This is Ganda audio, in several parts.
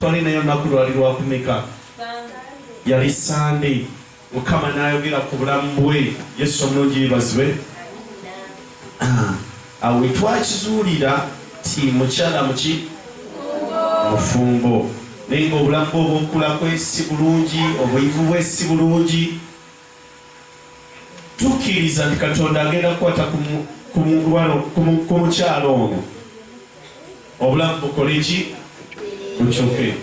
twali nayo nakulwalirwa kumeka yali Sunday Mukama n'ayogera ku bulamu bwe Yesu omulungi yebazibwe awe twakizuulira ti mukyala muki mufumbo naye ng'obulamu bwe obw'okula kwe si bulungi obuyivu bwe si bulungi tukkiriza nti Katonda agenda kukwata ku mukyala ono obulamu bukole ki bukyuke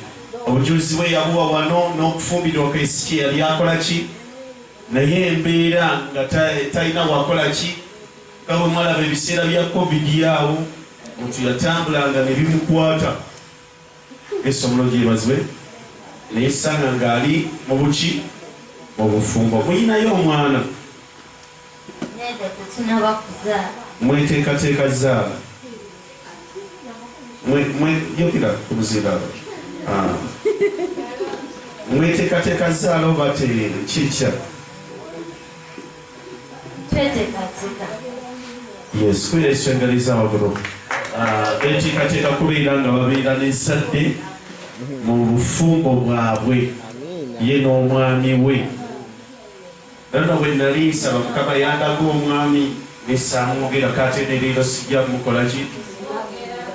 obujulizi bwe yabuwa wano n'okufumbirwa kwesi yali akola ki naye embeera nga talina wakola ki nga bwe mwalaba ebiseera bya covid awo omuntu yatambulanga ne bimukwata Yesu omulungi yebazibwe naye sanga ng'ali mu buki mu bufumbo muyinayo omwana mweteekateeka zaala yokira ku muzira mweteekateeka zaala oba kirikya yes kwira eswengaliza waggulu beteekateeka kubeera nga babeera n'ezzadde mu bufumbo bwabwe ye n'omwami we nano bwe nali nsaba Mukama yandaga omwami nesamwogerako ate ne leero sijja mukola ki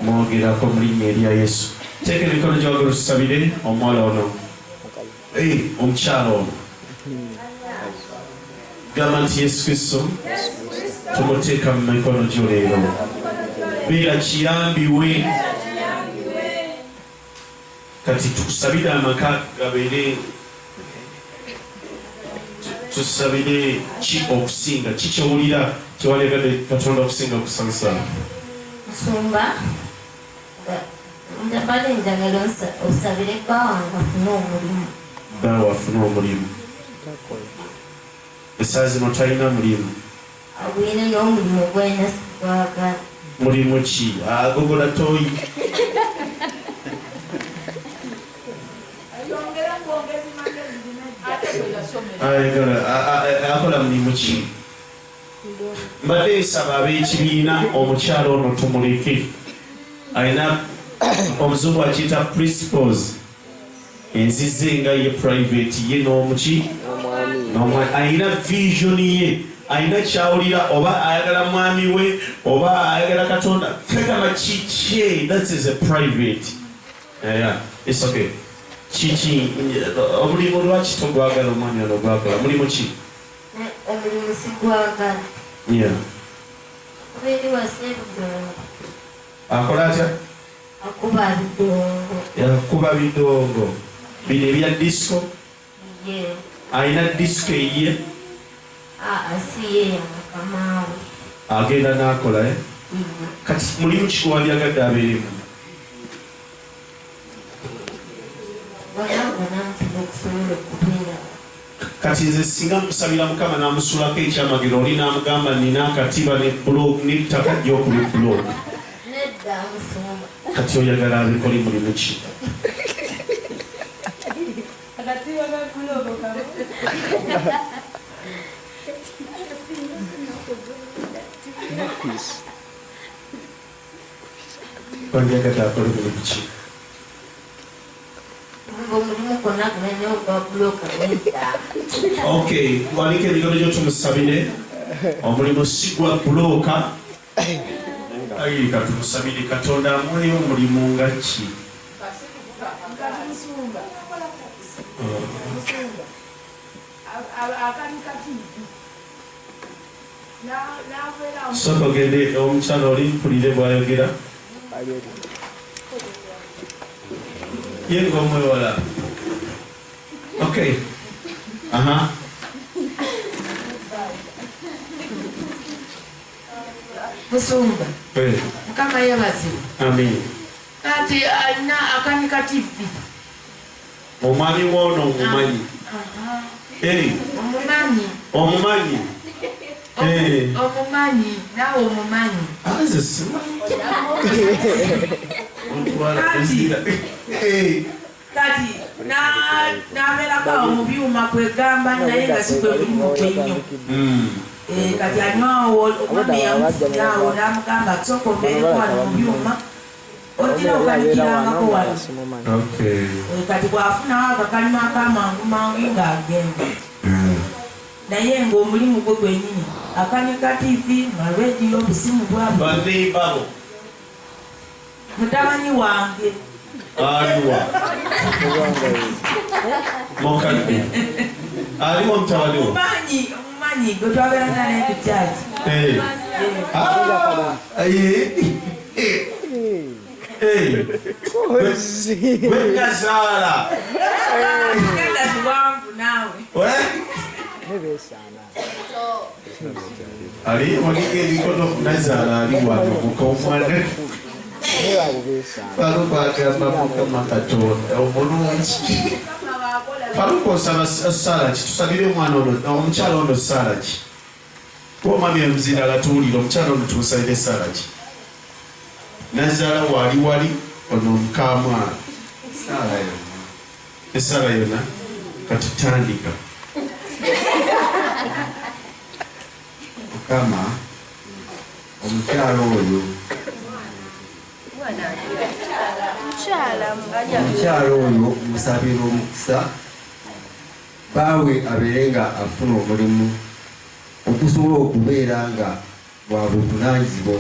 mwogerako mu linnya erya Yesu teeka emikono gyawaggulu tusabire omuwala ono omukyala ono gamba nti Yesu Kristo tumuteeka mu mikono gyo leero beera kiyambi we kati tukusabire amaka gabeere tusabire ki okusinga ki kyowulira kyewalegadde Katonda okusinga okusanyusa Musumba ndabale njagala osabire bawanga afune omulimu bawa afune omulimu esaawa zino talina mulimu agwine n'omulimu gwena Sigwagala mulimu ki agogola toyi akola mulimu ki mbadde nsaba ab'ekibiina omukyala ono tumuleke alina omuzungu akiyita principles enzize nga ye private ye n'omuki alina vision ye alina kyawulira oba ayagala mwami we oba ayagala Katonda tegaba kikye that is a private it's okay kiki omulimu lwaki togwagala omwami ono gwagala mulimu ki omulimu Sigwagala obeeri wasebidongo akola atya akuba bidongo yakuba bidongo bino ebya disco alina disco eye asiye yamukamaawe agenda n'akola kati mulimu kikuwandyagadde abeerimu kati nze singa musabira Mukama n'amusulako ekyamagero oli n'amugamba nina akatiba n'ettaka gy'okuli blog kati oyagala abikoli mulimu ki ondyagadde akole mulimu ki okay wanike emikono gyo tumusabire omulimu si gwa bulooka ayika tumusabire Katonda amuweyo omulimu nga ki soka ogende omukyala oli mpulire bwayogera ye ng'omwewala okay Musumba Mukama yebazibu amen kati alina akanika TV omwami wono omumanyi omumanyi omumanyi nawe omumanyi kati n'abeerako mu byuma kwegamba naye nga si kwe bulimu kwenyo kati anywawo omwami yamufunaawo n'amugamba sooka obeereko wano mu byuma otira okanikirangako wano kati bwafunawo akakalima akamangu mangu ng'agenda naye ng'omulimu gwe gwennyini akanika tivi malwediyo obusimu bwabo mutabani wange aliwa mokadde aliwa mutabani omumanyi gwe twabeeranga naye ku kyaki Nazaala ali waliga ebikono Nazaala ali wano mukomwana Faruko agamba Mukama Katonda omulungi Faruko osaba ssala ki tusabire omwana ono omukyala ono ssala ki omwami emuzira gatuwulira omukyala ono tumusabire ssala ki Nazaala wali ono mukamwana essala yonna katutandika Mukama omukyala oyo omukyala oyo musabira omukisa baawe abeere nga afuna omulimu okusobola okubeera nga bwabuvunaanyizibwa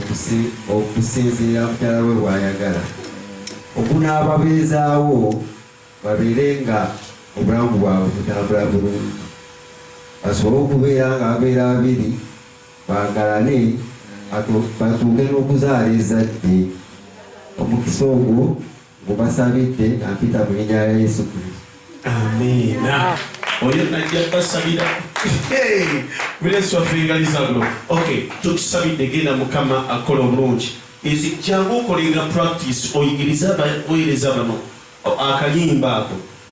okusinziira mukyala we bw'ayagala okunaababeezaawo babeere nga obulamu bwabwe butambula bulungi basobole okubeera nga babeera babiri bagalane batuuke n'okuzaala ezzadde omukisa ogwo gubasabidde nampita mu linnya lya Yesu Kristo amiina oyo najja basabira biresu afingalizaglo tukisabidde genda Mukama akola obulungi ezi jangu okolenga practice oyigiriza abaweereza bano akalimba ako